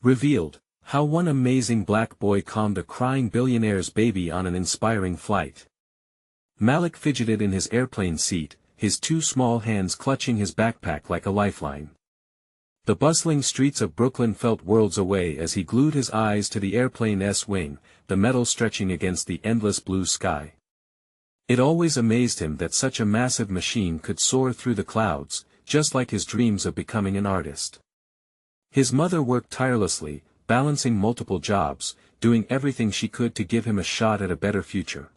Revealed, how one amazing black boy calmed a crying billionaire's baby on an inspiring flight. Malik fidgeted in his airplane seat, his two small hands clutching his backpack like a lifeline. The bustling streets of Brooklyn felt worlds away as he glued his eyes to the airplane's wing, the metal stretching against the endless blue sky. It always amazed him that such a massive machine could soar through the clouds, just like his dreams of becoming an artist. His mother worked tirelessly, balancing multiple jobs, doing everything she could to give him a shot at a better future.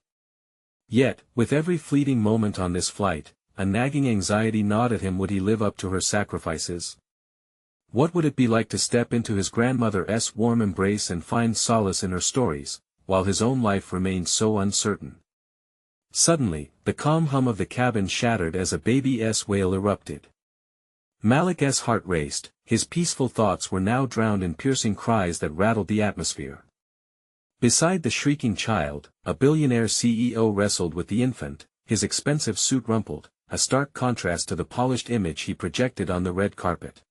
Yet, with every fleeting moment on this flight, a nagging anxiety gnawed at him. Would he live up to her sacrifices? What would it be like to step into his grandmother's warm embrace and find solace in her stories, while his own life remained so uncertain? Suddenly, the calm hum of the cabin shattered as a baby's wail erupted. Malik's heart raced, his peaceful thoughts were now drowned in piercing cries that rattled the atmosphere. Beside the shrieking child, a billionaire CEO wrestled with the infant, his expensive suit rumpled, a stark contrast to the polished image he projected on the red carpet.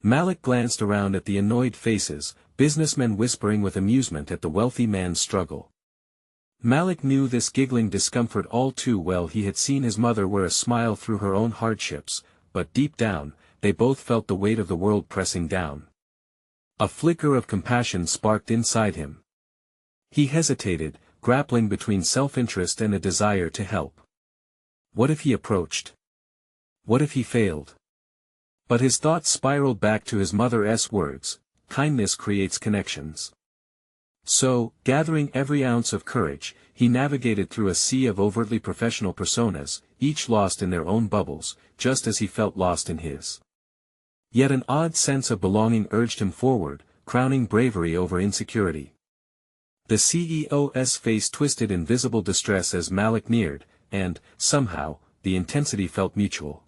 Malik glanced around at the annoyed faces, businessmen whispering with amusement at the wealthy man's struggle. Malik knew this giggling discomfort all too well. He had seen his mother wear a smile through her own hardships, but deep down, they both felt the weight of the world pressing down. A flicker of compassion sparked inside him. He hesitated, grappling between self-interest and a desire to help. What if he approached? What if he failed? But his thoughts spiraled back to his mother's words, kindness creates connections. So, gathering every ounce of courage, he navigated through a sea of overtly professional personas, each lost in their own bubbles, just as he felt lost in his. Yet an odd sense of belonging urged him forward, crowning bravery over insecurity. The CEO's face twisted in visible distress as Malik neared, and, somehow, the intensity felt mutual.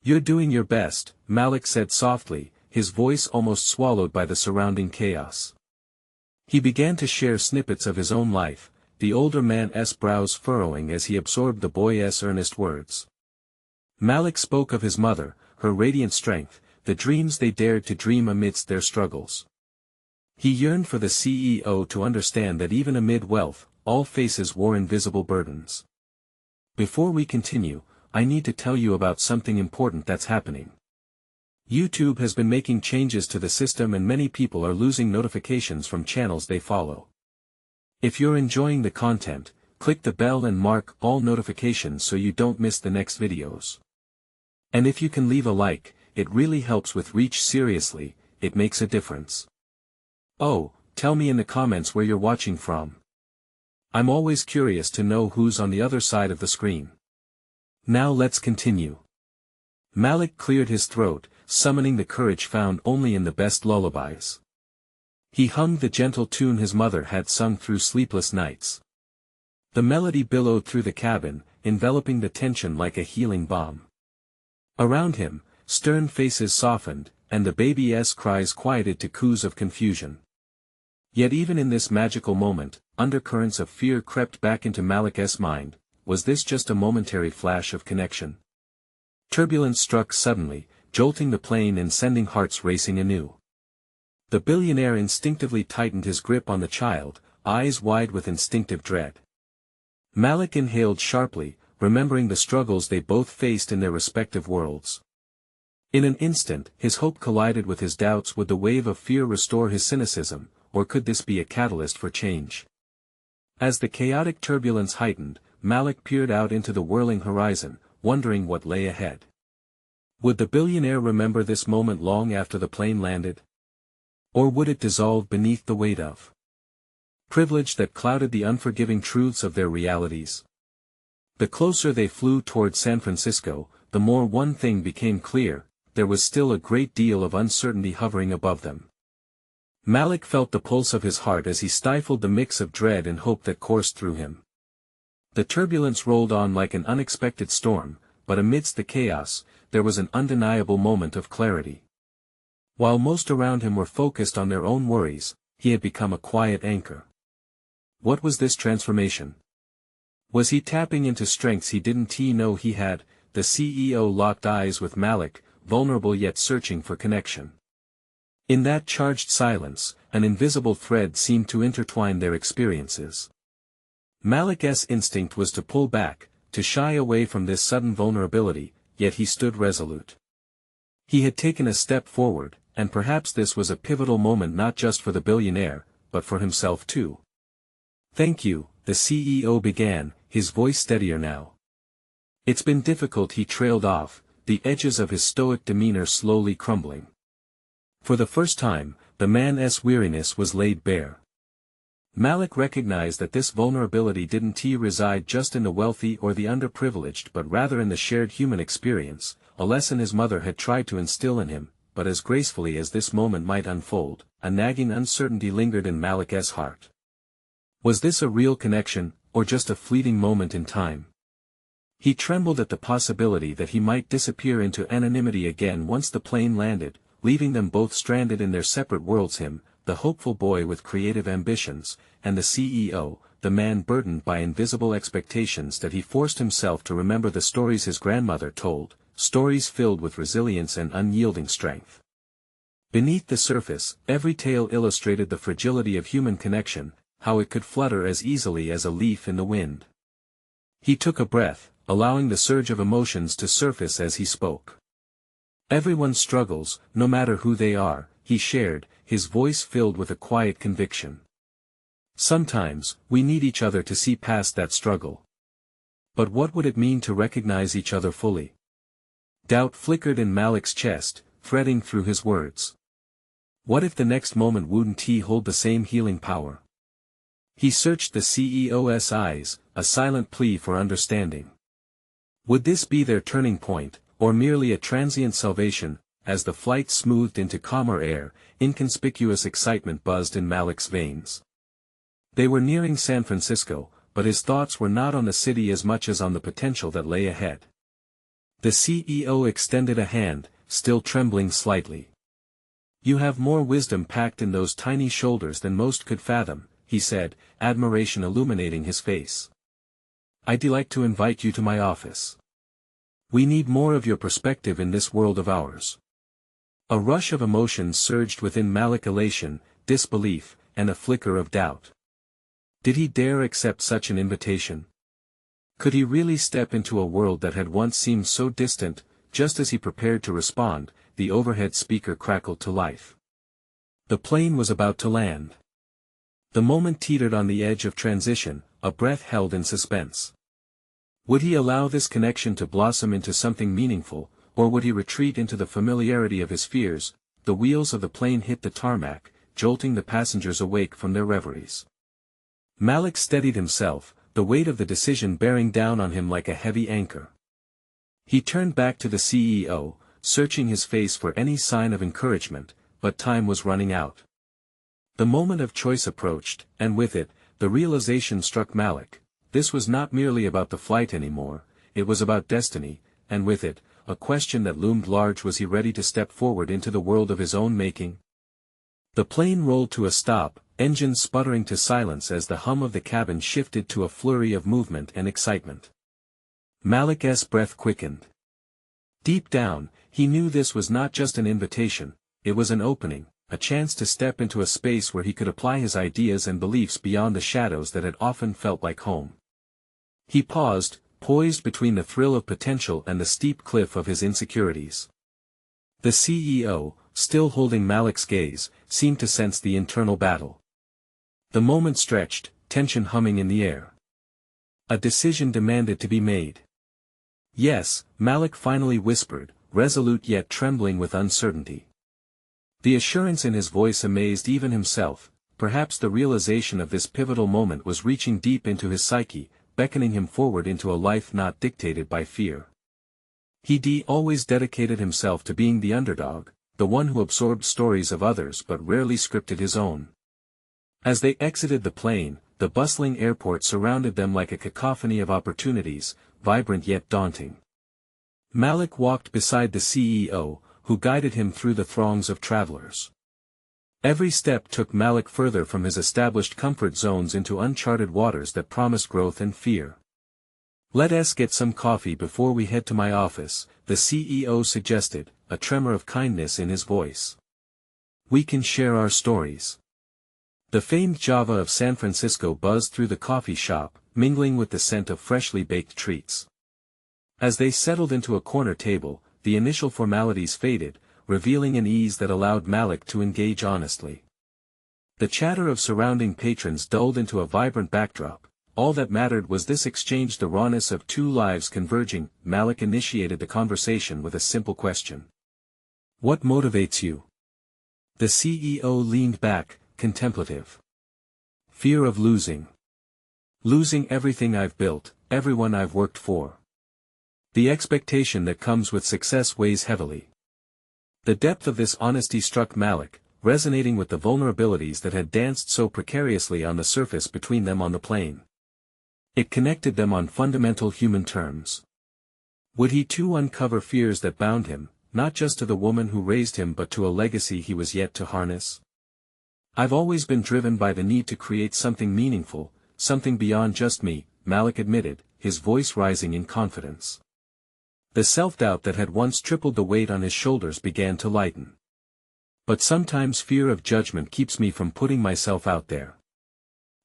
"You're doing your best," Malik said softly, his voice almost swallowed by the surrounding chaos. He began to share snippets of his own life, the older man's brows furrowing as he absorbed the boy's earnest words. Malik spoke of his mother, her radiant strength, the dreams they dared to dream amidst their struggles. He yearned for the CEO to understand that even amid wealth, all faces wore invisible burdens. "Before we continue, I need to tell you about something important that's happening. YouTube has been making changes to the system and many people are losing notifications from channels they follow. If you're enjoying the content, click the bell and mark all notifications so you don't miss the next videos. And if you can leave a like, it really helps with reach. Seriously, it makes a difference. Oh, tell me in the comments where you're watching from. I'm always curious to know who's on the other side of the screen. Now let's continue." Malik cleared his throat, summoning the courage found only in the best lullabies. He hummed the gentle tune his mother had sung through sleepless nights. The melody billowed through the cabin, enveloping the tension like a healing balm. Around him, stern faces softened, and the baby's cries quieted to coos of confusion. Yet even in this magical moment, undercurrents of fear crept back into Malik's mind. Was this just a momentary flash of connection? Turbulence struck suddenly, jolting the plane and sending hearts racing anew. The billionaire instinctively tightened his grip on the child, eyes wide with instinctive dread. Malik inhaled sharply, remembering the struggles they both faced in their respective worlds. In an instant, his hope collided with his doubts. Would the wave of fear restore his cynicism, or could this be a catalyst for change? As the chaotic turbulence heightened, Malik peered out into the whirling horizon, wondering what lay ahead. Would the billionaire remember this moment long after the plane landed? Or would it dissolve beneath the weight of privilege that clouded the unforgiving truths of their realities? The closer they flew toward San Francisco, the more one thing became clear: there was still a great deal of uncertainty hovering above them. Malik felt the pulse of his heart as he stifled the mix of dread and hope that coursed through him. The turbulence rolled on like an unexpected storm, but amidst the chaos, there was an undeniable moment of clarity. While most around him were focused on their own worries, he had become a quiet anchor. What was this transformation? Was he tapping into strengths he didn't know he had? The CEO locked eyes with Malik, vulnerable yet searching for connection. In that charged silence, an invisible thread seemed to intertwine their experiences. Malik's instinct was to pull back, to shy away from this sudden vulnerability, yet he stood resolute. He had taken a step forward, and perhaps this was a pivotal moment not just for the billionaire, but for himself too. "Thank you," the CEO began, his voice steadier now. "It's been difficult," he trailed off, the edges of his stoic demeanor slowly crumbling. For the first time, the man's weariness was laid bare. Malik recognized that this vulnerability didn't reside just in the wealthy or the underprivileged but rather in the shared human experience, a lesson his mother had tried to instill in him, but as gracefully as this moment might unfold, a nagging uncertainty lingered in Malik's heart. Was this a real connection, or just a fleeting moment in time? He trembled at the possibility that he might disappear into anonymity again once the plane landed, leaving them both stranded in their separate worlds, him, the hopeful boy with creative ambitions, and the CEO, the man burdened by invisible expectations that he forced himself to remember the stories his grandmother told, stories filled with resilience and unyielding strength. Beneath the surface, every tale illustrated the fragility of human connection, how it could flutter as easily as a leaf in the wind. He took a breath, allowing the surge of emotions to surface as he spoke. "Everyone struggles, no matter who they are," he shared, his voice filled with a quiet conviction. "Sometimes, we need each other to see past that struggle. But what would it mean to recognize each other fully?" Doubt flickered in Malik's chest, threading through his words. What if the next moment wouldn't hold the same healing power? He searched the CEO's eyes, a silent plea for understanding. Would this be their turning point, or merely a transient salvation? As the flight smoothed into calmer air, inconspicuous excitement buzzed in Malik's veins. They were nearing San Francisco, but his thoughts were not on the city as much as on the potential that lay ahead. The CEO extended a hand, still trembling slightly. "You have more wisdom packed in those tiny shoulders than most could fathom," he said, admiration illuminating his face. "I'd like to invite you to my office. We need more of your perspective in this world of ours." A rush of emotions surged within Malik: elation, disbelief, and a flicker of doubt. Did he dare accept such an invitation? Could he really step into a world that had once seemed so distant? Just as he prepared to respond, the overhead speaker crackled to life. The plane was about to land. The moment teetered on the edge of transition, a breath held in suspense. Would he allow this connection to blossom into something meaningful, or would he retreat into the familiarity of his fears? The wheels of the plane hit the tarmac, jolting the passengers awake from their reveries. Malik steadied himself, the weight of the decision bearing down on him like a heavy anchor. He turned back to the CEO, searching his face for any sign of encouragement, but time was running out. The moment of choice approached, and with it, the realization struck Malik. This was not merely about the flight anymore, it was about destiny, and with it, a question that loomed large: was he ready to step forward into the world of his own making? The plane rolled to a stop, engines sputtering to silence as the hum of the cabin shifted to a flurry of movement and excitement. Malik's breath quickened. Deep down, he knew this was not just an invitation, it was an opening, a chance to step into a space where he could apply his ideas and beliefs beyond the shadows that had often felt like home. He paused, poised between the thrill of potential and the steep cliff of his insecurities. The CEO, still holding Malik's gaze, seemed to sense the internal battle. The moment stretched, tension humming in the air. A decision demanded to be made. "Yes," Malik finally whispered, resolute yet trembling with uncertainty. The assurance in his voice amazed even himself. Perhaps the realization of this pivotal moment was reaching deep into his psyche, beckoning him forward into a life not dictated by fear. He always dedicated himself to being the underdog, the one who absorbed stories of others but rarely scripted his own. As they exited the plane, the bustling airport surrounded them like a cacophony of opportunities, vibrant yet daunting. Malik walked beside the CEO, who guided him through the throngs of travelers. Every step took Malik further from his established comfort zones into uncharted waters that promised growth and fear. "Let us get some coffee before we head to my office," the CEO suggested, a tremor of kindness in his voice. We can share our stories. The famed Java of San Francisco buzzed through the coffee shop, mingling with the scent of freshly baked treats. As they settled into a corner table, the initial formalities faded, revealing an ease that allowed Malik to engage honestly. The chatter of surrounding patrons dulled into a vibrant backdrop. All that mattered was this exchange, the rawness of two lives converging. Malik initiated the conversation with a simple question. What motivates you? The CEO leaned back, contemplative. Fear of losing. Losing everything I've built, everyone I've worked for. The expectation that comes with success weighs heavily. The depth of this honesty struck Malik, resonating with the vulnerabilities that had danced so precariously on the surface between them on the plane. It connected them on fundamental human terms. Would he too uncover fears that bound him, not just to the woman who raised him but to a legacy he was yet to harness? I've always been driven by the need to create something meaningful, something beyond just me, Malik admitted, his voice rising in confidence. The self-doubt that had once tripled the weight on his shoulders began to lighten. But sometimes fear of judgment keeps me from putting myself out there.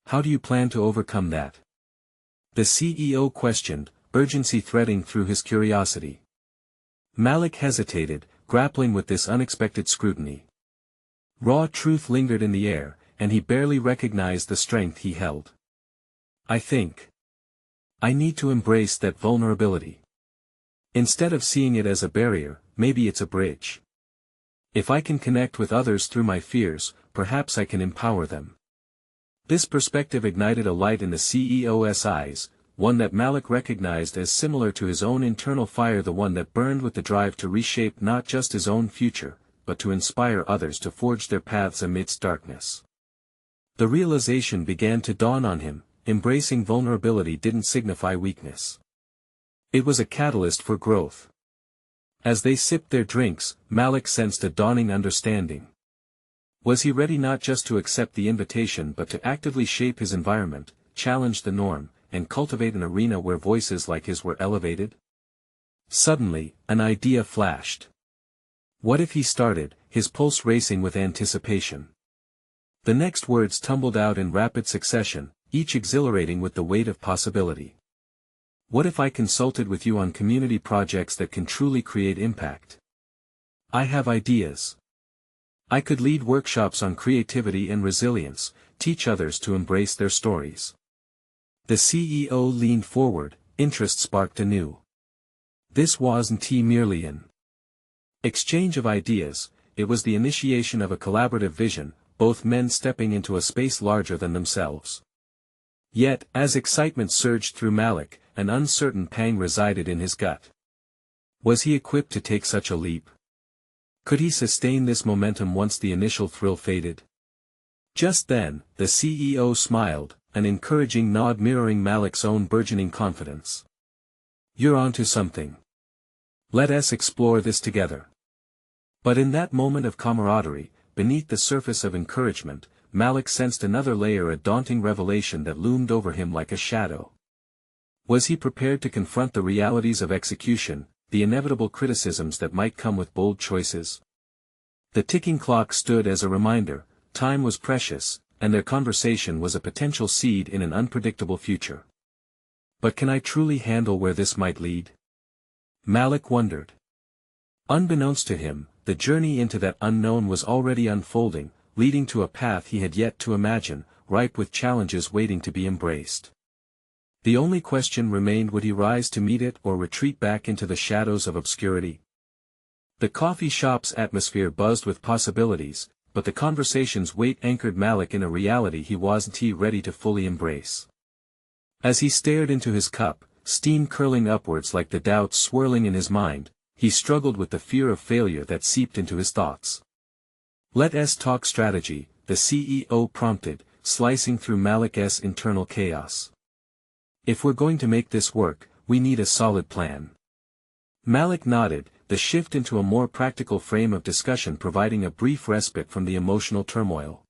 How do you plan to overcome that? The CEO questioned, urgency threading through his curiosity. Malik hesitated, grappling with this unexpected scrutiny. Raw truth lingered in the air, and he barely recognized the strength he held. I think I need to embrace that vulnerability. Instead of seeing it as a barrier, maybe it's a bridge. If I can connect with others through my fears, perhaps I can empower them. This perspective ignited a light in the CEO's eyes, one that Malik recognized as similar to his own internal fire, the one that burned with the drive to reshape not just his own future, but to inspire others to forge their paths amidst darkness. The realization began to dawn on him, embracing vulnerability didn't signify weakness. It was a catalyst for growth. As they sipped their drinks, Malik sensed a dawning understanding. Was he ready not just to accept the invitation but to actively shape his environment, challenge the norm, and cultivate an arena where voices like his were elevated? Suddenly, an idea flashed. What if he started, his pulse racing with anticipation? The next words tumbled out in rapid succession, each exhilarating with the weight of possibility. What if I consulted with you on community projects that can truly create impact? I have ideas. I could lead workshops on creativity and resilience, teach others to embrace their stories. The CEO leaned forward, interest sparked anew. This wasn't merely an exchange of ideas, it was the initiation of a collaborative vision, both men stepping into a space larger than themselves. Yet, as excitement surged through Malik, an uncertain pang resided in his gut. Was he equipped to take such a leap? Could he sustain this momentum once the initial thrill faded? Just then, the CEO smiled, an encouraging nod mirroring Malik's own burgeoning confidence. You're onto something. Let us explore this together. But in that moment of camaraderie, beneath the surface of encouragement, Malik sensed another layer, a daunting revelation that loomed over him like a shadow. Was he prepared to confront the realities of execution, the inevitable criticisms that might come with bold choices? The ticking clock stood as a reminder, time was precious, and their conversation was a potential seed in an unpredictable future. But can I truly handle where this might lead? Malik wondered. Unbeknownst to him, the journey into that unknown was already unfolding, leading to a path he had yet to imagine, ripe with challenges waiting to be embraced. The only question remained: would he rise to meet it or retreat back into the shadows of obscurity? The coffee shop's atmosphere buzzed with possibilities, but the conversation's weight anchored Malik in a reality he wasn't ready to fully embrace. As he stared into his cup, steam curling upwards like the doubts swirling in his mind, he struggled with the fear of failure that seeped into his thoughts. Let us talk strategy, the CEO prompted, slicing through Malik's internal chaos. If we're going to make this work, we need a solid plan. Malik nodded, the shift into a more practical frame of discussion providing a brief respite from the emotional turmoil.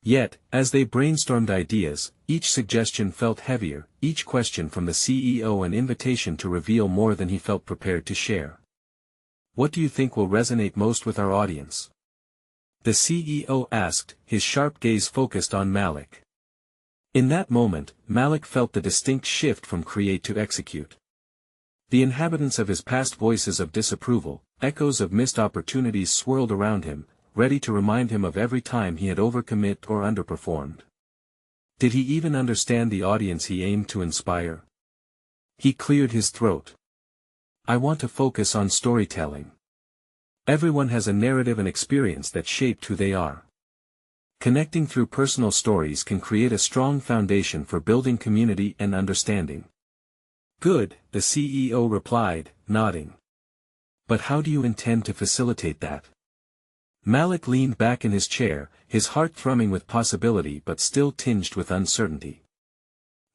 Yet, as they brainstormed ideas, each suggestion felt heavier, each question from the CEO an invitation to reveal more than he felt prepared to share. What do you think will resonate most with our audience? the CEO asked, his sharp gaze focused on Malik. In that moment, Malik felt the distinct shift from create to execute. The inhabitants of his past voices of disapproval, echoes of missed opportunities swirled around him, ready to remind him of every time he had overcommit or underperformed. Did he even understand the audience he aimed to inspire? He cleared his throat. I want to focus on storytelling. Everyone has a narrative and experience that shaped who they are. Connecting through personal stories can create a strong foundation for building community and understanding. Good, the CEO replied, nodding. But how do you intend to facilitate that? Malik leaned back in his chair, his heart thrumming with possibility but still tinged with uncertainty.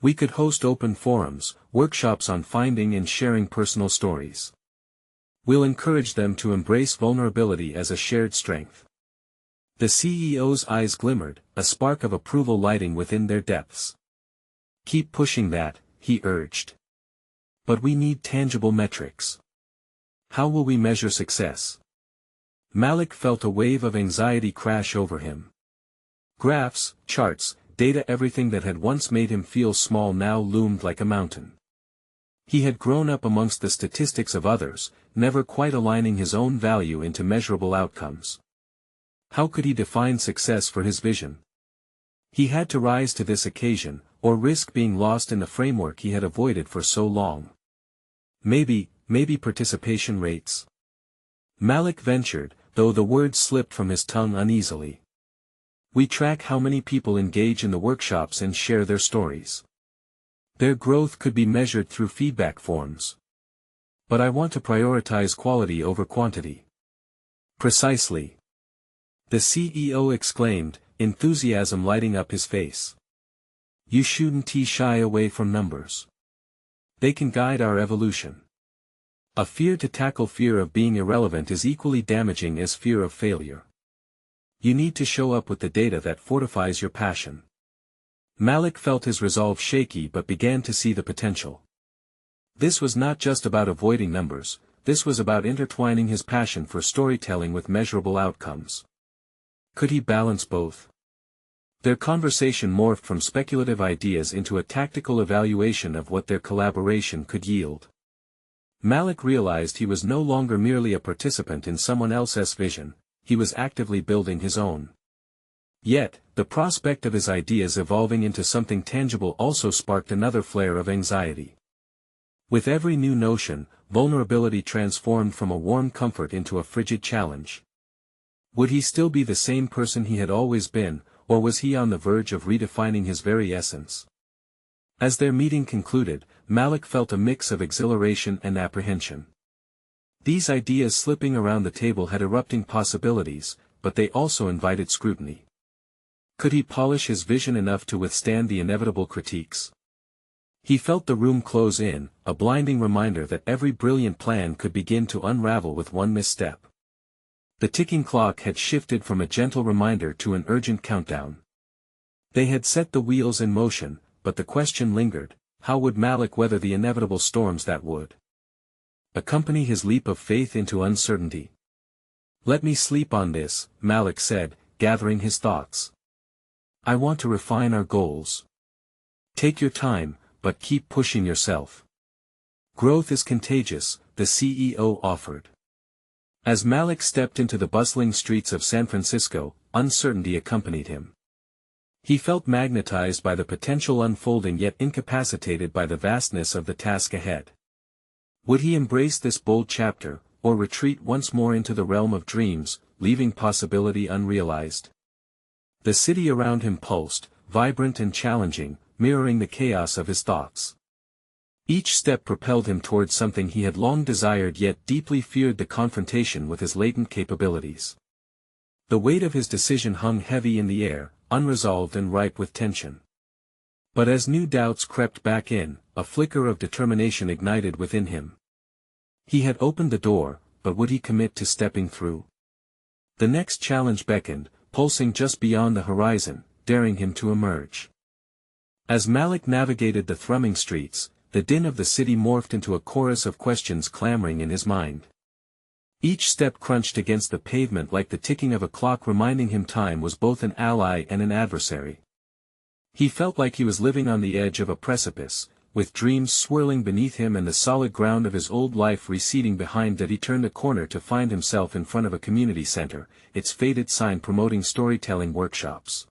We could host open forums, workshops on finding and sharing personal stories. We'll encourage them to embrace vulnerability as a shared strength. The CEO's eyes glimmered, a spark of approval lighting within their depths. Keep pushing that, he urged. But we need tangible metrics. How will we measure success? Malik felt a wave of anxiety crash over him. Graphs, charts, data, everything that had once made him feel small now loomed like a mountain. He had grown up amongst the statistics of others, never quite aligning his own value into measurable outcomes. How could he define success for his vision? He had to rise to this occasion, or risk being lost in the framework he had avoided for so long. Maybe participation rates. Malik ventured, though the words slipped from his tongue uneasily. We track how many people engage in the workshops and share their stories. Their growth could be measured through feedback forms. But I want to prioritize quality over quantity. Precisely. The CEO exclaimed, enthusiasm lighting up his face. You shouldn't shy away from numbers. They can guide our evolution. A fear to tackle fear of being irrelevant is equally damaging as fear of failure. You need to show up with the data that fortifies your passion. Malik felt his resolve shaky but began to see the potential. This was not just about avoiding numbers, this was about intertwining his passion for storytelling with measurable outcomes. Could he balance both? Their conversation morphed from speculative ideas into a tactical evaluation of what their collaboration could yield. Malik realized he was no longer merely a participant in someone else's vision, he was actively building his own. Yet, the prospect of his ideas evolving into something tangible also sparked another flare of anxiety. With every new notion, vulnerability transformed from a warm comfort into a frigid challenge. Would he still be the same person he had always been, or was he on the verge of redefining his very essence? As their meeting concluded, Malik felt a mix of exhilaration and apprehension. These ideas slipping around the table had erupting possibilities, but they also invited scrutiny. Could he polish his vision enough to withstand the inevitable critiques? He felt the room close in, a blinding reminder that every brilliant plan could begin to unravel with one misstep. The ticking clock had shifted from a gentle reminder to an urgent countdown. They had set the wheels in motion, but the question lingered, how would Malik weather the inevitable storms that would accompany his leap of faith into uncertainty? Let me sleep on this, Malik said, gathering his thoughts. I want to refine our goals. Take your time, but keep pushing yourself. Growth is contagious, the CEO offered. As Malik stepped into the bustling streets of San Francisco, uncertainty accompanied him. He felt magnetized by the potential unfolding yet incapacitated by the vastness of the task ahead. Would he embrace this bold chapter, or retreat once more into the realm of dreams, leaving possibility unrealized? The city around him pulsed, vibrant and challenging, mirroring the chaos of his thoughts. Each step propelled him towards something he had long desired yet deeply feared, the confrontation with his latent capabilities. The weight of his decision hung heavy in the air, unresolved and ripe with tension. But as new doubts crept back in, a flicker of determination ignited within him. He had opened the door, but would he commit to stepping through? The next challenge beckoned, pulsing just beyond the horizon, daring him to emerge. As Malik navigated the thrumming streets, the din of the city morphed into a chorus of questions clamoring in his mind. Each step crunched against the pavement like the ticking of a clock, reminding him time was both an ally and an adversary. He felt like he was living on the edge of a precipice, with dreams swirling beneath him and the solid ground of his old life receding behind. That he turned a corner to find himself in front of a community center, its faded sign promoting storytelling workshops.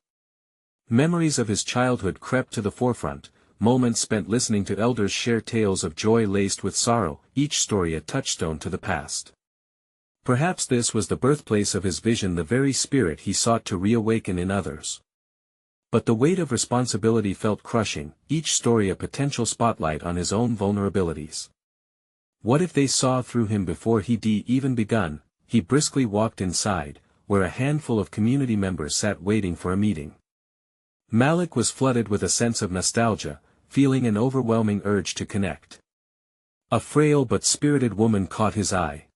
Memories of his childhood crept to the forefront, moments spent listening to elders share tales of joy laced with sorrow, each story a touchstone to the past. Perhaps this was the birthplace of his vision, the very spirit he sought to reawaken in others. But the weight of responsibility felt crushing, each story a potential spotlight on his own vulnerabilities. What if they saw through him before he'd even begun? He briskly walked inside, where a handful of community members sat waiting for a meeting. Malik was flooded with a sense of nostalgia, feeling an overwhelming urge to connect. A frail but spirited woman caught his eye.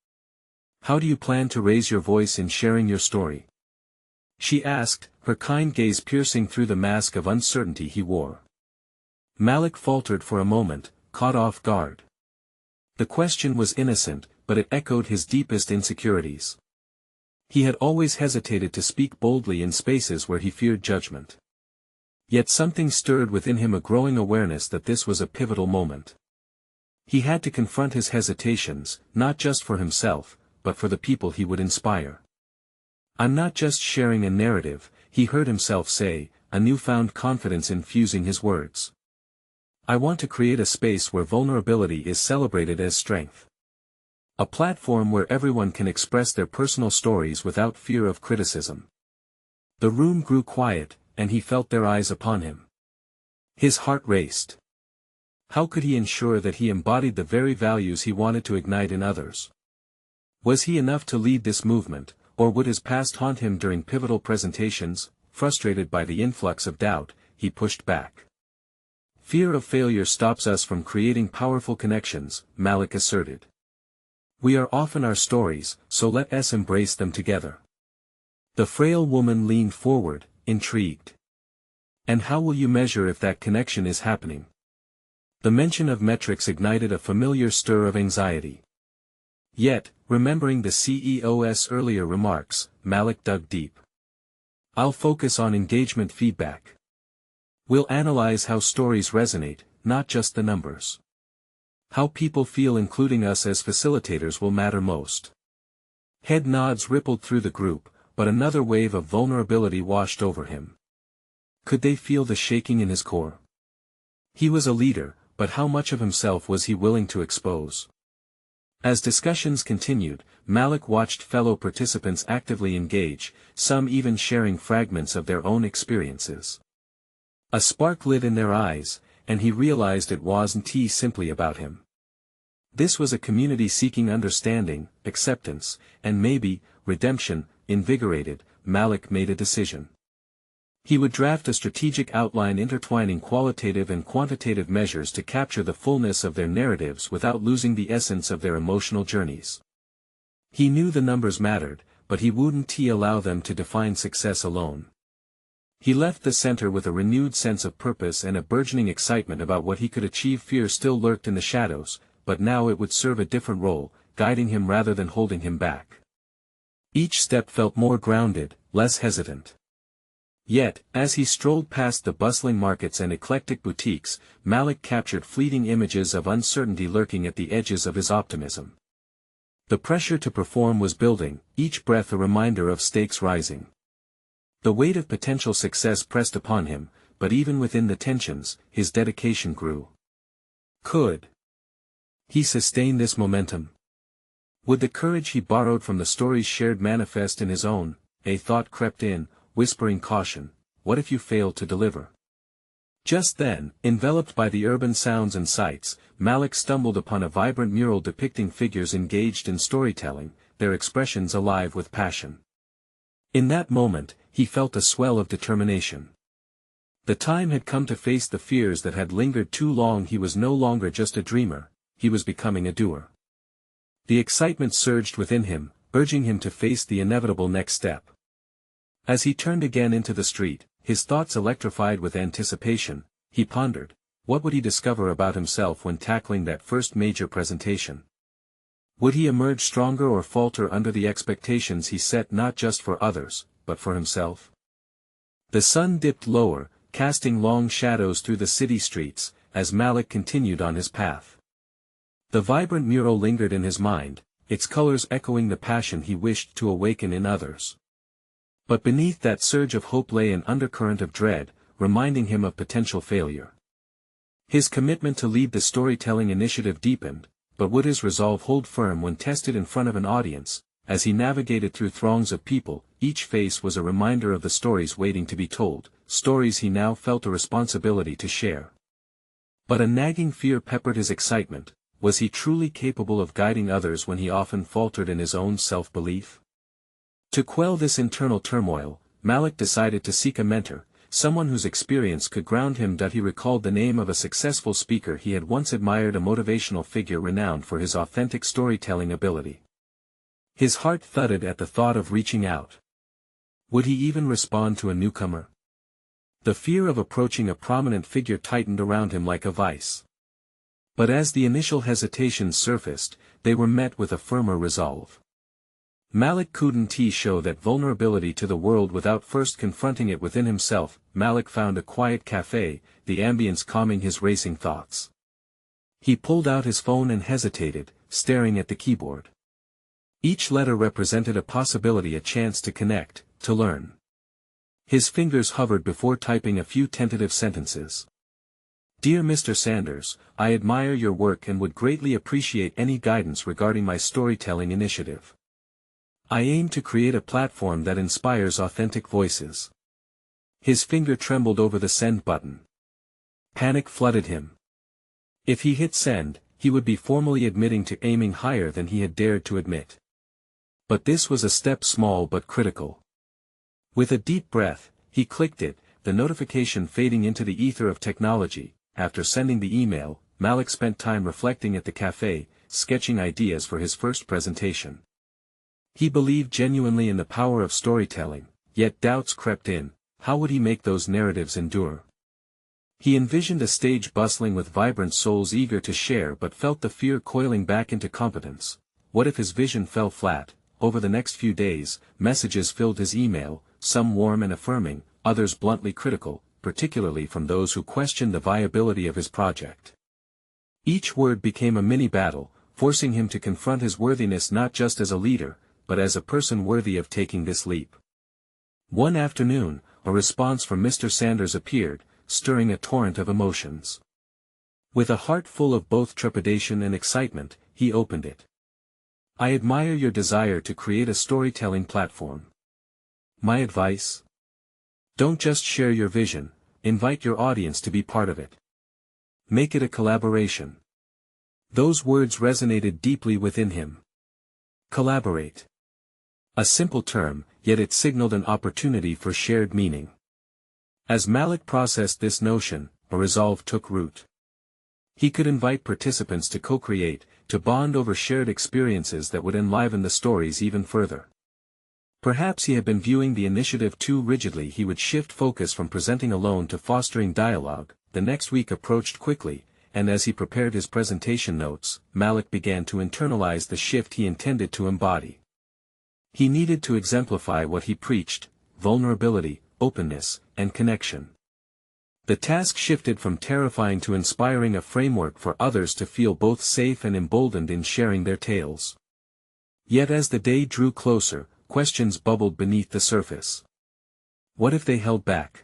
"How do you plan to raise your voice in sharing your story?" she asked, her kind gaze piercing through the mask of uncertainty he wore. Malik faltered for a moment, caught off guard. The question was innocent, but it echoed his deepest insecurities. He had always hesitated to speak boldly in spaces where he feared judgment. Yet something stirred within him, a growing awareness that this was a pivotal moment. He had to confront his hesitations, not just for himself, but for the people he would inspire. "I'm not just sharing a narrative," he heard himself say, a newfound confidence infusing his words. "I want to create a space where vulnerability is celebrated as strength. A platform where everyone can express their personal stories without fear of criticism." The room grew quiet, and he felt their eyes upon him. His heart raced. How could he ensure that he embodied the very values he wanted to ignite in others? Was he enough to lead this movement, or would his past haunt him during pivotal presentations? Frustrated by the influx of doubt, he pushed back. "Fear of failure stops us from creating powerful connections," Malik asserted. "We are often our stories, so let us embrace them together." The frail woman leaned forward, intrigued. "And how will you measure if that connection is happening?" The mention of metrics ignited a familiar stir of anxiety. Yet, remembering the CEO's earlier remarks, Malik dug deep. "I'll focus on engagement feedback. We'll analyze how stories resonate, not just the numbers. How people feel including us as facilitators will matter most." Head nods rippled through the group, but another wave of vulnerability washed over him. Could they feel the shaking in his core? He was a leader, but how much of himself was he willing to expose? As discussions continued, Malik watched fellow participants actively engage, some even sharing fragments of their own experiences. A spark lit in their eyes, and he realized it wasn't simply about him. This was a community seeking understanding, acceptance, and maybe, redemption. Invigorated, Malik made a decision. He would draft a strategic outline intertwining qualitative and quantitative measures to capture the fullness of their narratives without losing the essence of their emotional journeys. He knew the numbers mattered, but he wouldn't allow them to define success alone. He left the center with a renewed sense of purpose and a burgeoning excitement about what he could achieve. Fear still lurked in the shadows, but now it would serve a different role, guiding him rather than holding him back. Each step felt more grounded, less hesitant. Yet, as he strolled past the bustling markets and eclectic boutiques, Malik captured fleeting images of uncertainty lurking at the edges of his optimism. The pressure to perform was building, each breath a reminder of stakes rising. The weight of potential success pressed upon him, but even within the tensions, his dedication grew. Could he sustain this momentum? Would the courage he borrowed from the stories shared manifest in his own? A thought crept in, whispering caution. What if you failed to deliver? Just then, enveloped by the urban sounds and sights, Malik stumbled upon a vibrant mural depicting figures engaged in storytelling, their expressions alive with passion. In that moment, he felt a swell of determination. The time had come to face the fears that had lingered too long. He was no longer just a dreamer, he was becoming a doer. The excitement surged within him, urging him to face the inevitable next step. As he turned again into the street, his thoughts electrified with anticipation, he pondered, what would he discover about himself when tackling that first major presentation? Would he emerge stronger or falter under the expectations he set not just for others, but for himself? The sun dipped lower, casting long shadows through the city streets, as Malik continued on his path. The vibrant mural lingered in his mind, its colors echoing the passion he wished to awaken in others. But beneath that surge of hope lay an undercurrent of dread, reminding him of potential failure. His commitment to lead the storytelling initiative deepened, but would his resolve hold firm when tested in front of an audience? As he navigated through throngs of people, each face was a reminder of the stories waiting to be told, stories he now felt a responsibility to share. But a nagging fear peppered his excitement. Was he truly capable of guiding others when he often faltered in his own self-belief? To quell this internal turmoil, Malik decided to seek a mentor, someone whose experience could ground him. He recalled the name of a successful speaker he had once admired, a motivational figure renowned for his authentic storytelling ability. His heart thudded at the thought of reaching out. Would he even respond to a newcomer? The fear of approaching a prominent figure tightened around him like a vice. But as the initial hesitations surfaced, they were met with a firmer resolve. Malik couldn't show that vulnerability to the world without first confronting it within himself. Malik found a quiet cafe, the ambience calming his racing thoughts. He pulled out his phone and hesitated, staring at the keyboard. Each letter represented a possibility, a chance to connect, to learn. His fingers hovered before typing a few tentative sentences. Dear Mr. Sanders, I admire your work and would greatly appreciate any guidance regarding my storytelling initiative. I aim to create a platform that inspires authentic voices. His finger trembled over the send button. Panic flooded him. If he hit send, he would be formally admitting to aiming higher than he had dared to admit. But this was a step, small but critical. With a deep breath, he clicked it, the notification fading into the ether of technology. After sending the email, Malik spent time reflecting at the cafe, sketching ideas for his first presentation. He believed genuinely in the power of storytelling, yet doubts crept in. How would he make those narratives endure? He envisioned a stage bustling with vibrant souls eager to share, but felt the fear coiling back into competence. What if his vision fell flat? Over the next few days, messages filled his email, some warm and affirming, others bluntly critical, particularly from those who questioned the viability of his project. Each word became a mini-battle, forcing him to confront his worthiness not just as a leader, but as a person worthy of taking this leap. One afternoon, a response from Mr. Sanders appeared, stirring a torrent of emotions. With a heart full of both trepidation and excitement, he opened it. I admire your desire to create a storytelling platform. My advice? Don't just share your vision, invite your audience to be part of it. Make it a collaboration. Those words resonated deeply within him. Collaborate. A simple term, yet it signaled an opportunity for shared meaning. As Malik processed this notion, a resolve took root. He could invite participants to co-create, to bond over shared experiences that would enliven the stories even further. Perhaps he had been viewing the initiative too rigidly. He would shift focus from presenting alone to fostering dialogue. The next week approached quickly, and as he prepared his presentation notes, Malik began to internalize the shift he intended to embody. He needed to exemplify what he preached: vulnerability, openness, and connection. The task shifted from terrifying to inspiring, a framework for others to feel both safe and emboldened in sharing their tales. Yet as the day drew closer, questions bubbled beneath the surface. What if they held back?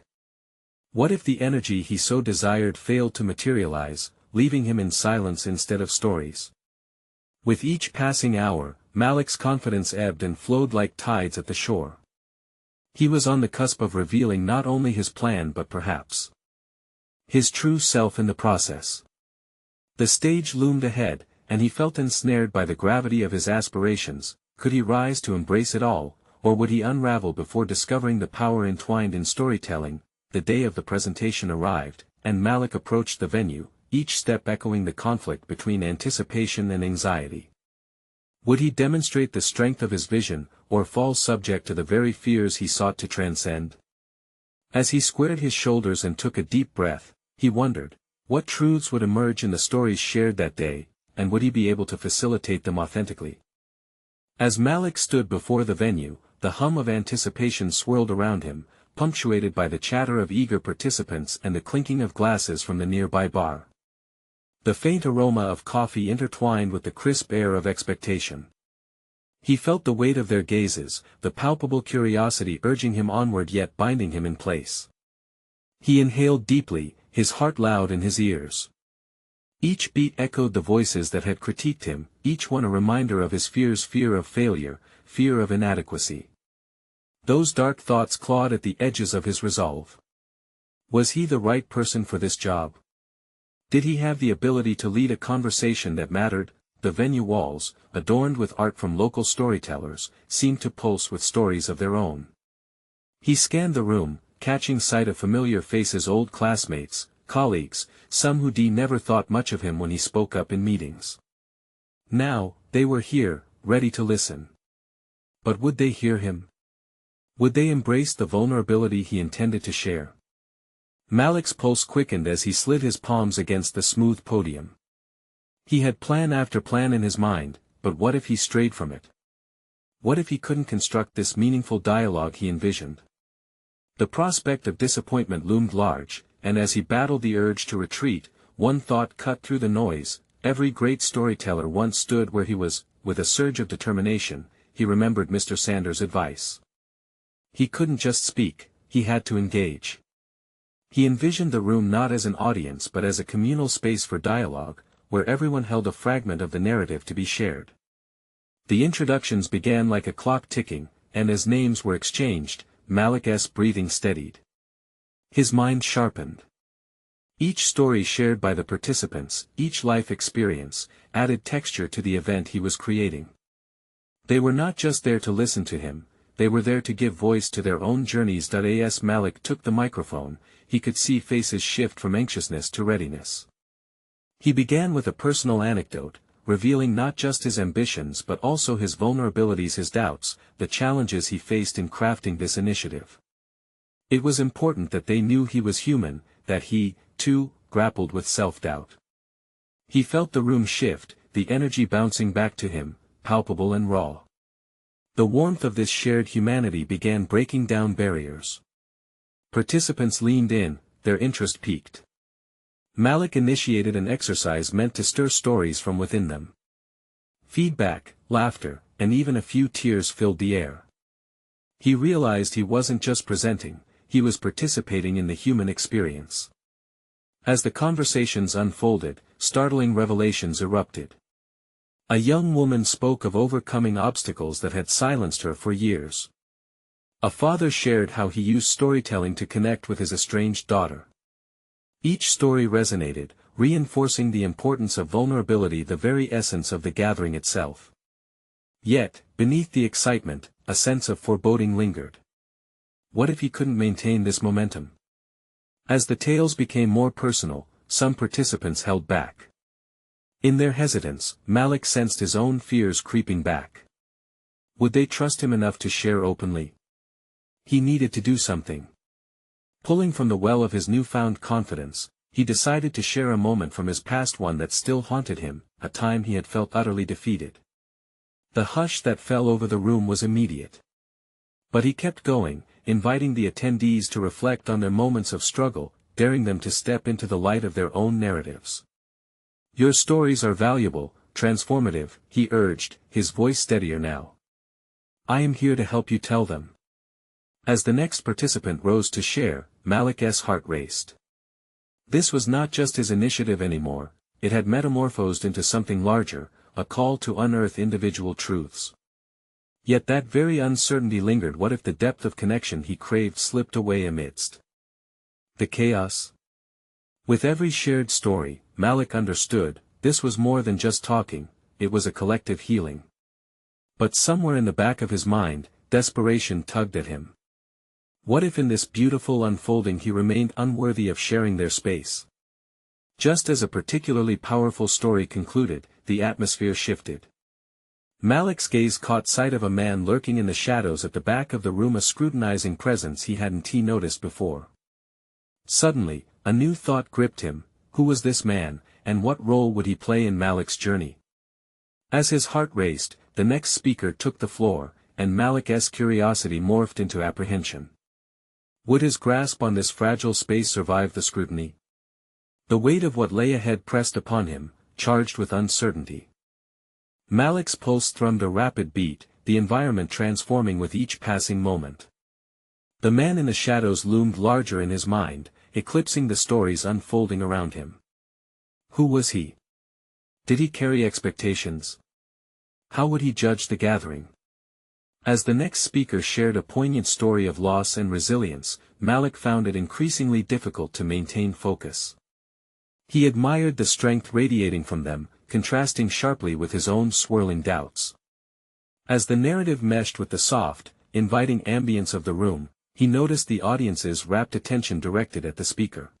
What if the energy he so desired failed to materialize, leaving him in silence instead of stories? With each passing hour, Malik's confidence ebbed and flowed like tides at the shore. He was on the cusp of revealing not only his plan but perhaps his true self in the process. The stage loomed ahead, and he felt ensnared by the gravity of his aspirations. Could he rise to embrace it all, or would he unravel before discovering the power entwined in storytelling? The day of the presentation arrived, and Malik approached the venue, each step echoing the conflict between anticipation and anxiety. Would he demonstrate the strength of his vision, or fall subject to the very fears he sought to transcend? As he squared his shoulders and took a deep breath, he wondered, what truths would emerge in the stories shared that day? and would he be able to facilitate them authentically? As Malik stood before the venue, the hum of anticipation swirled around him, punctuated by the chatter of eager participants and the clinking of glasses from the nearby bar. The faint aroma of coffee intertwined with the crisp air of expectation. He felt the weight of their gazes, the palpable curiosity urging him onward yet binding him in place. He inhaled deeply, his heart loud in his ears. Each beat echoed the voices that had critiqued him, each one a reminder of his fear of failure, fear of inadequacy. Those dark thoughts clawed at the edges of his resolve. Was he the right person for this job? Did he have the ability to lead a conversation that mattered? The venue walls, adorned with art from local storytellers, seemed to pulse with stories of their own. He scanned the room, catching sight of familiar faces, old classmates, colleagues, some who never thought much of him when he spoke up in meetings. Now, they were here, ready to listen. But would they hear him? Would they embrace the vulnerability he intended to share? Malik's pulse quickened as he slid his palms against the smooth podium. He had plan after plan in his mind, but what if he strayed from it? What if he couldn't construct this meaningful dialogue he envisioned? The prospect of disappointment loomed large, and as he battled the urge to retreat, one thought cut through the noise. Every great storyteller once stood where he was. With a surge of determination, he remembered Mr. Sanders' advice. He couldn't just speak, he had to engage. He envisioned the room not as an audience but as a communal space for dialogue, where everyone held a fragment of the narrative to be shared. The introductions began like a clock ticking, and as names were exchanged, Malik's breathing steadied. His mind sharpened. Each story shared by the participants, each life experience, added texture to the event he was creating. They were not just there to listen to him, they were there to give voice to their own journeys. As Malik took the microphone, he could see faces shift from anxiousness to readiness. He began with a personal anecdote, revealing not just his ambitions but also his vulnerabilities, his doubts, the challenges he faced in crafting this initiative. It was important that they knew he was human, that he, too, grappled with self-doubt. He felt the room shift, the energy bouncing back to him, palpable and raw. The warmth of this shared humanity began breaking down barriers. Participants leaned in, their interest piqued. Malik initiated an exercise meant to stir stories from within them. Feedback, laughter, and even a few tears filled the air. He realized he wasn't just presenting, he was participating in the human experience. As the conversations unfolded, startling revelations erupted. A young woman spoke of overcoming obstacles that had silenced her for years. A father shared how he used storytelling to connect with his estranged daughter. Each story resonated, reinforcing the importance of vulnerability, the very essence of the gathering itself. Yet, beneath the excitement, a sense of foreboding lingered. What if he couldn't maintain this momentum? As the tales became more personal, some participants held back. In their hesitance, Malik sensed his own fears creeping back. Would they trust him enough to share openly? He needed to do something. Pulling from the well of his newfound confidence, he decided to share a moment from his past, one that still haunted him, a time he had felt utterly defeated. The hush that fell over the room was immediate. But he kept going, inviting the attendees to reflect on their moments of struggle, daring them to step into the light of their own narratives. Your stories are valuable, transformative, he urged, his voice steadier now. I am here to help you tell them. As the next participant rose to share, Malik's heart raced. This was not just his initiative anymore, it had metamorphosed into something larger, a call to unearth individual truths. Yet that very uncertainty lingered. What if the depth of connection he craved slipped away amidst the chaos? With every shared story, Malik understood, this was more than just talking, it was a collective healing. But somewhere in the back of his mind, desperation tugged at him. What if in this beautiful unfolding he remained unworthy of sharing their space? Just as a particularly powerful story concluded, the atmosphere shifted. Malik's gaze caught sight of a man lurking in the shadows at the back of the room, a scrutinizing presence he hadn't noticed before. Suddenly, a new thought gripped him. Who was this man, and what role would he play in Malik's journey? As his heart raced, the next speaker took the floor, and Malik's curiosity morphed into apprehension. Would his grasp on this fragile space survive the scrutiny? The weight of what lay ahead pressed upon him, charged with uncertainty. Malik's pulse thrummed a rapid beat, the environment transforming with each passing moment. The man in the shadows loomed larger in his mind, eclipsing the stories unfolding around him. Who was he? Did he carry expectations? How would he judge the gathering? As the next speaker shared a poignant story of loss and resilience, Malik found it increasingly difficult to maintain focus. He admired the strength radiating from them, contrasting sharply with his own swirling doubts. As the narrative meshed with the soft, inviting ambience of the room, he noticed the audience's rapt attention directed at the speaker.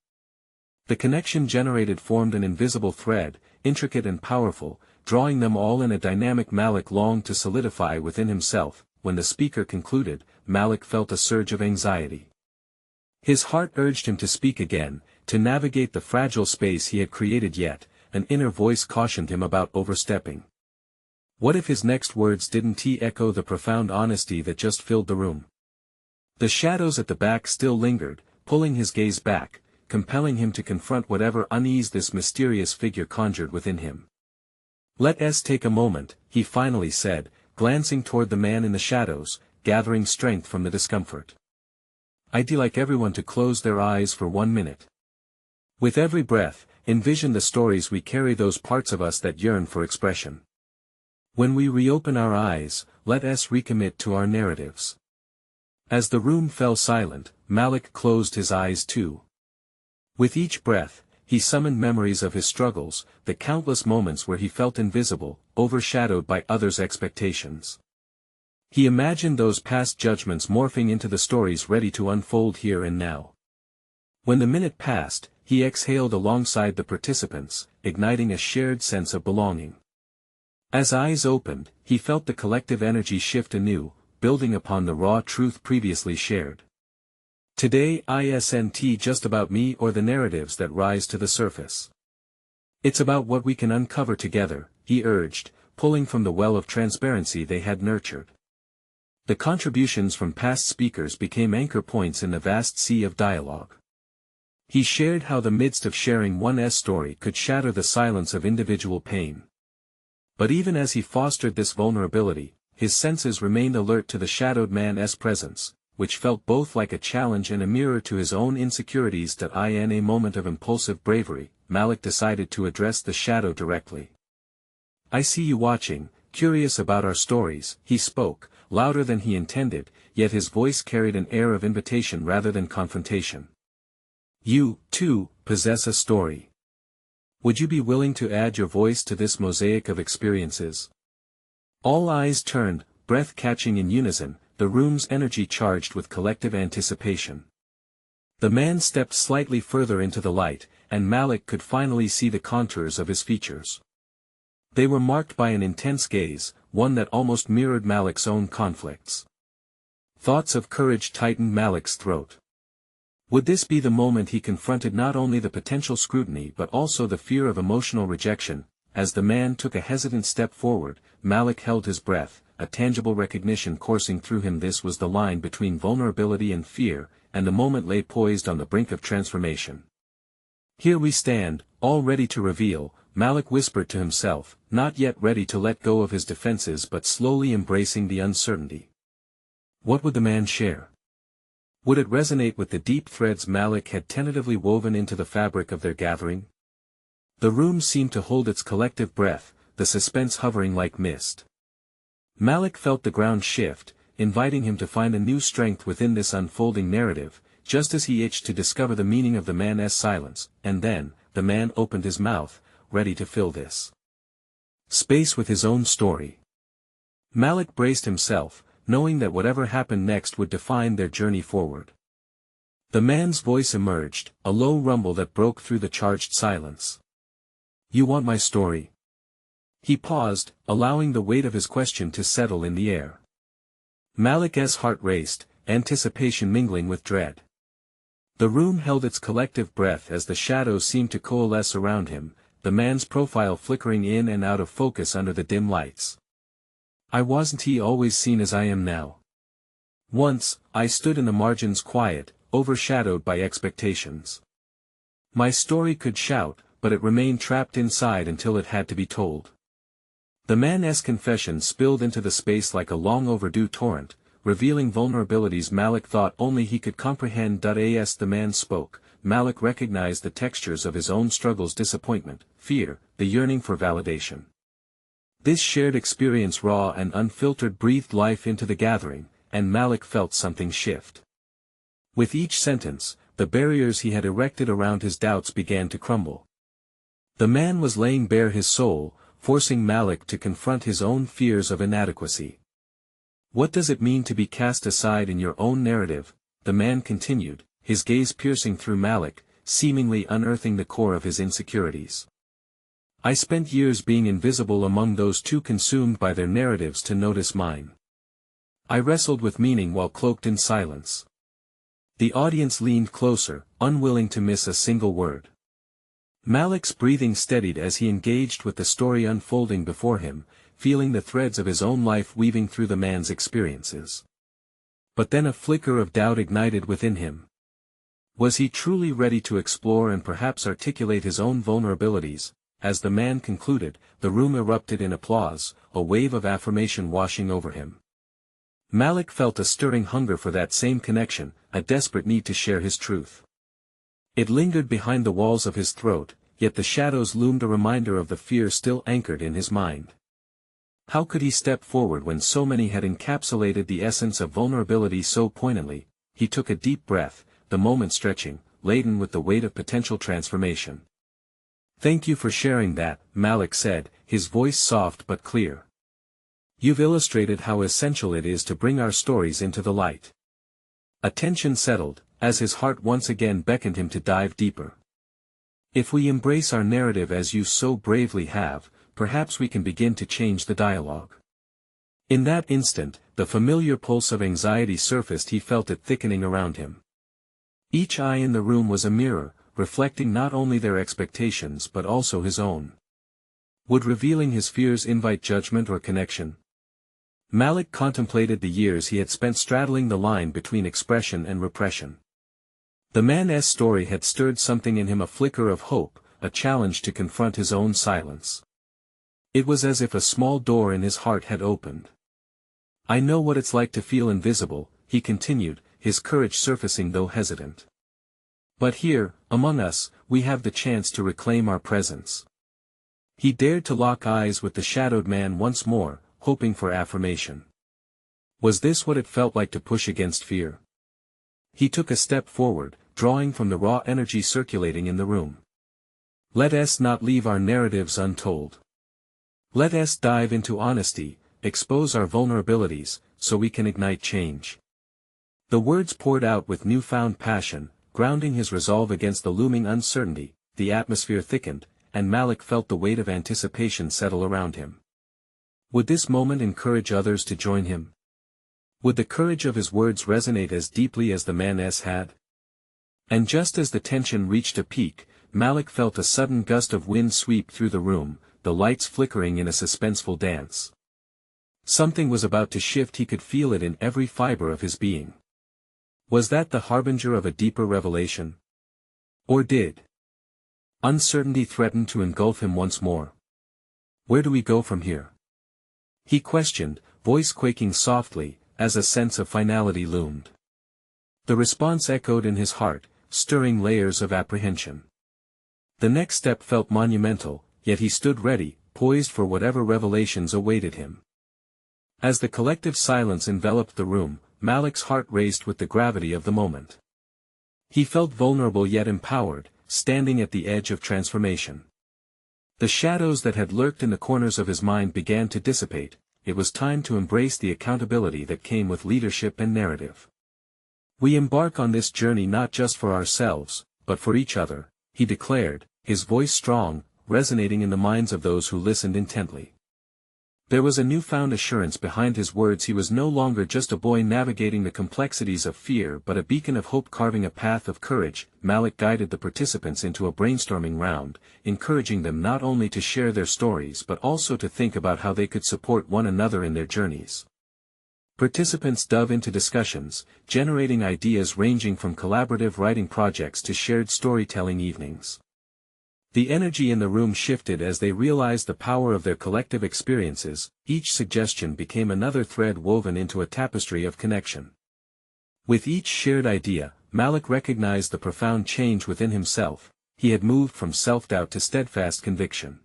The connection generated formed an invisible thread, intricate and powerful, drawing them all in a dynamic. Malik longed to solidify within himself. When the speaker concluded, Malik felt a surge of anxiety. His heart urged him to speak again, to navigate the fragile space he had created, yet an inner voice cautioned him about overstepping. What if his next words didn't echo the profound honesty that just filled the room? The shadows at the back still lingered, pulling his gaze back, compelling him to confront whatever unease this mysterious figure conjured within him. "Let's take a moment," he finally said, glancing toward the man in the shadows, gathering strength from the discomfort. "I'd like everyone to close their eyes for 1 minute. With every breath, envision the stories we carry, those parts of us that yearn for expression. When we reopen our eyes, let us recommit to our narratives." As the room fell silent, Malik closed his eyes too. With each breath, he summoned memories of his struggles, the countless moments where he felt invisible, overshadowed by others' expectations. He imagined those past judgments morphing into the stories ready to unfold here and now. When the minute passed, he exhaled alongside the participants, igniting a shared sense of belonging. As eyes opened, he felt the collective energy shift anew, building upon the raw truth previously shared. Today isn't just about me or the narratives that rise to the surface. It's about what we can uncover together, he urged, pulling from the well of transparency they had nurtured. The contributions from past speakers became anchor points in the vast sea of dialogue. He shared how the midst of sharing one's story could shatter the silence of individual pain. But even as he fostered this vulnerability, his senses remained alert to the shadowed man's presence, which felt both like a challenge and a mirror to his own insecurities. That in a moment of impulsive bravery, Malik decided to address the shadow directly. "I see you watching, curious about our stories," he spoke, louder than he intended, yet his voice carried an air of invitation rather than confrontation. "You, too, possess a story. Would you be willing to add your voice to this mosaic of experiences?" All eyes turned, breath catching in unison, the room's energy charged with collective anticipation. The man stepped slightly further into the light, and Malik could finally see the contours of his features. They were marked by an intense gaze, one that almost mirrored Malik's own conflicts. Thoughts of courage tightened Malik's throat. Would this be the moment he confronted not only the potential scrutiny but also the fear of emotional rejection? As the man took a hesitant step forward, Malik held his breath, a tangible recognition coursing through him. This was the line between vulnerability and fear, and the moment lay poised on the brink of transformation. "Here we stand, all ready to reveal," Malik whispered to himself, not yet ready to let go of his defenses but slowly embracing the uncertainty. What would the man share? Would it resonate with the deep threads Malik had tentatively woven into the fabric of their gathering? The room seemed to hold its collective breath, the suspense hovering like mist. Malik felt the ground shift, inviting him to find a new strength within this unfolding narrative, just as he itched to discover the meaning of the man's silence. And then, the man opened his mouth, ready to fill this space with his own story. Malik braced himself, knowing that whatever happened next would define their journey forward. The man's voice emerged, a low rumble that broke through the charged silence. "You want my story?" He paused, allowing the weight of his question to settle in the air. Malik's heart raced, anticipation mingling with dread. The room held its collective breath as the shadows seemed to coalesce around him, the man's profile flickering in and out of focus under the dim lights. "I wasn't he always seen as I am now? Once, I stood in the margins quiet, overshadowed by expectations. My story could shout, but it remained trapped inside until it had to be told." The man's confession spilled into the space like a long overdue torrent, revealing vulnerabilities Malik thought only he could comprehend. As the man spoke, Malik recognized the textures of his own struggles: disappointment, fear, the yearning for validation. This shared experience, raw and unfiltered, breathed life into the gathering, and Malik felt something shift. With each sentence, the barriers he had erected around his doubts began to crumble. The man was laying bare his soul, forcing Malik to confront his own fears of inadequacy. "What does it mean to be cast aside in your own narrative?" the man continued, his gaze piercing through Malik, seemingly unearthing the core of his insecurities. "I spent years being invisible among those too consumed by their narratives to notice mine. I wrestled with meaning while cloaked in silence." The audience leaned closer, unwilling to miss a single word. Malik's breathing steadied as he engaged with the story unfolding before him, feeling the threads of his own life weaving through the man's experiences. But then a flicker of doubt ignited within him. Was he truly ready to explore and perhaps articulate his own vulnerabilities? As the man concluded, the room erupted in applause, a wave of affirmation washing over him. Malik felt a stirring hunger for that same connection, a desperate need to share his truth. It lingered behind the walls of his throat, yet the shadows loomed, a reminder of the fear still anchored in his mind. How could he step forward when so many had encapsulated the essence of vulnerability so poignantly? He took a deep breath, the moment stretching, laden with the weight of potential transformation. "Thank you for sharing that," Malik said, his voice soft but clear. "You've illustrated how essential it is to bring our stories into the light." A tension settled, as his heart once again beckoned him to dive deeper. "If we embrace our narrative as you so bravely have, perhaps we can begin to change the dialogue." In that instant, the familiar pulse of anxiety surfaced. He felt it thickening around him. Each eye in the room was a mirror, reflecting not only their expectations but also his own. Would revealing his fears invite judgment or connection? Malik contemplated the years he had spent straddling the line between expression and repression. The man's story had stirred something in him, a flicker of hope, a challenge to confront his own silence. It was as if a small door in his heart had opened. "I know what it's like to feel invisible," he continued, his courage surfacing though hesitant. "But here, among us, we have the chance to reclaim our presence." He dared to lock eyes with the shadowed man once more, hoping for affirmation. Was this what it felt like to push against fear? He took a step forward, drawing from the raw energy circulating in the room. "Let us not leave our narratives untold. Let us dive into honesty, expose our vulnerabilities, so we can ignite change." The words poured out with newfound passion, grounding his resolve against the looming uncertainty. The atmosphere thickened, and Malik felt the weight of anticipation settle around him. Would this moment encourage others to join him? Would the courage of his words resonate as deeply as the man's had? And just as the tension reached a peak, Malik felt a sudden gust of wind sweep through the room, the lights flickering in a suspenseful dance. Something was about to shift. He could feel it in every fiber of his being. Was that the harbinger of a deeper revelation? Or did uncertainty threaten to engulf him once more? "Where do we go from here?" he questioned, voice quaking softly, as a sense of finality loomed. The response echoed in his heart, stirring layers of apprehension. The next step felt monumental, yet he stood ready, poised for whatever revelations awaited him. As the collective silence enveloped the room, Malik's heart raced with the gravity of the moment. He felt vulnerable yet empowered, standing at the edge of transformation. The shadows that had lurked in the corners of his mind began to dissipate. It was time to embrace the accountability that came with leadership and narrative. "We embark on this journey not just for ourselves, but for each other," he declared, his voice strong, resonating in the minds of those who listened intently. There was a newfound assurance behind his words. He was no longer just a boy navigating the complexities of fear but a beacon of hope carving a path of courage. Malik guided the participants into a brainstorming round, encouraging them not only to share their stories but also to think about how they could support one another in their journeys. Participants dove into discussions, generating ideas ranging from collaborative writing projects to shared storytelling evenings. The energy in the room shifted as they realized the power of their collective experiences. Each suggestion became another thread woven into a tapestry of connection. With each shared idea, Malik recognized the profound change within himself. He had moved from self-doubt to steadfast conviction.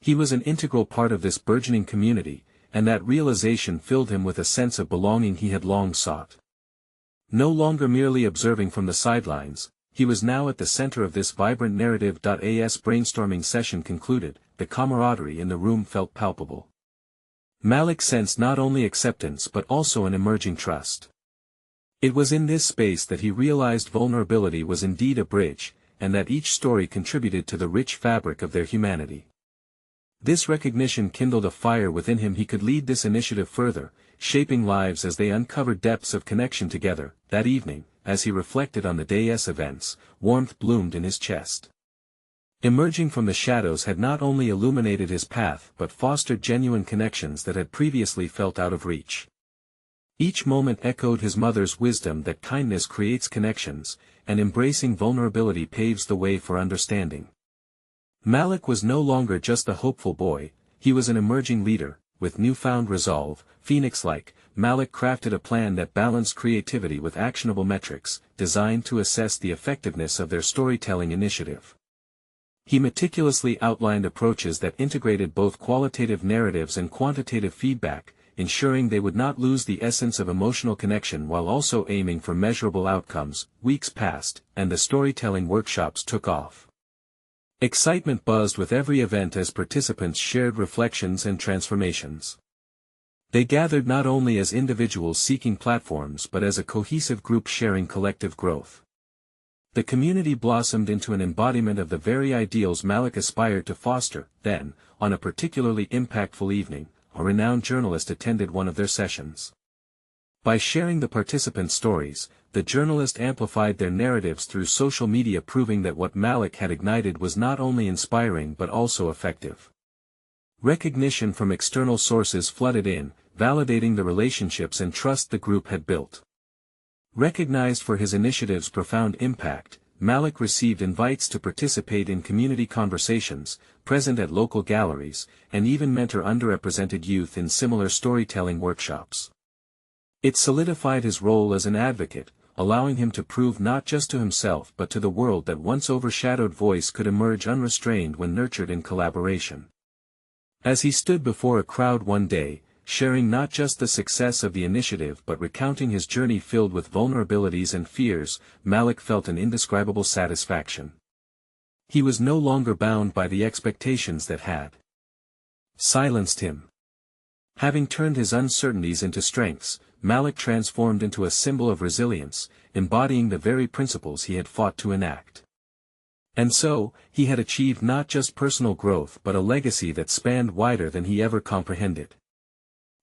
He was an integral part of this burgeoning community, and that realization filled him with a sense of belonging he had long sought. No longer merely observing from the sidelines, he was now at the center of this vibrant narrative. As brainstorming session concluded, the camaraderie in the room felt palpable. Malik sensed not only acceptance but also an emerging trust. It was in this space that he realized vulnerability was indeed a bridge, and that each story contributed to the rich fabric of their humanity. This recognition kindled a fire within him. He could lead this initiative further, shaping lives as they uncovered depths of connection together. That evening, as he reflected on the day's events, warmth bloomed in his chest. Emerging from the shadows had not only illuminated his path but fostered genuine connections that had previously felt out of reach. Each moment echoed his mother's wisdom that kindness creates connections, and embracing vulnerability paves the way for understanding. Malik was no longer just a hopeful boy, he was an emerging leader. With newfound resolve, phoenix-like, Malik crafted a plan that balanced creativity with actionable metrics, designed to assess the effectiveness of their storytelling initiative. He meticulously outlined approaches that integrated both qualitative narratives and quantitative feedback, ensuring they would not lose the essence of emotional connection while also aiming for measurable outcomes. Weeks passed, and the storytelling workshops took off. Excitement buzzed with every event as participants shared reflections and transformations. They gathered not only as individuals seeking platforms but as a cohesive group sharing collective growth. The community blossomed into an embodiment of the very ideals Malik aspired to foster. Then, on a particularly impactful evening, a renowned journalist attended one of their sessions. By sharing the participants' stories, the journalist amplified their narratives through social media, proving that what Malik had ignited was not only inspiring but also effective. Recognition from external sources flooded in, validating the relationships and trust the group had built. Recognized for his initiative's profound impact, Malik received invites to participate in community conversations, present at local galleries, and even mentor underrepresented youth in similar storytelling workshops. It solidified his role as an advocate, allowing him to prove not just to himself but to the world that once overshadowed voice could emerge unrestrained when nurtured in collaboration. As he stood before a crowd one day, sharing not just the success of the initiative but recounting his journey filled with vulnerabilities and fears, Malik felt an indescribable satisfaction. He was no longer bound by the expectations that had silenced him. Having turned his uncertainties into strengths, Malik transformed into a symbol of resilience, embodying the very principles he had fought to enact. And so, he had achieved not just personal growth but a legacy that spanned wider than he ever comprehended.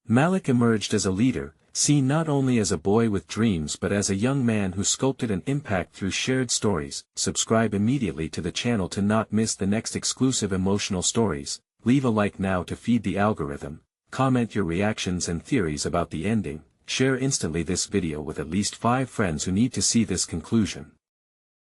Malik emerged as a leader, seen not only as a boy with dreams but as a young man who sculpted an impact through shared stories. Subscribe immediately to the channel to not miss the next exclusive emotional stories. Leave a like now to feed the algorithm. Comment your reactions and theories about the ending. Share instantly this video with at least 5 friends who need to see this conclusion.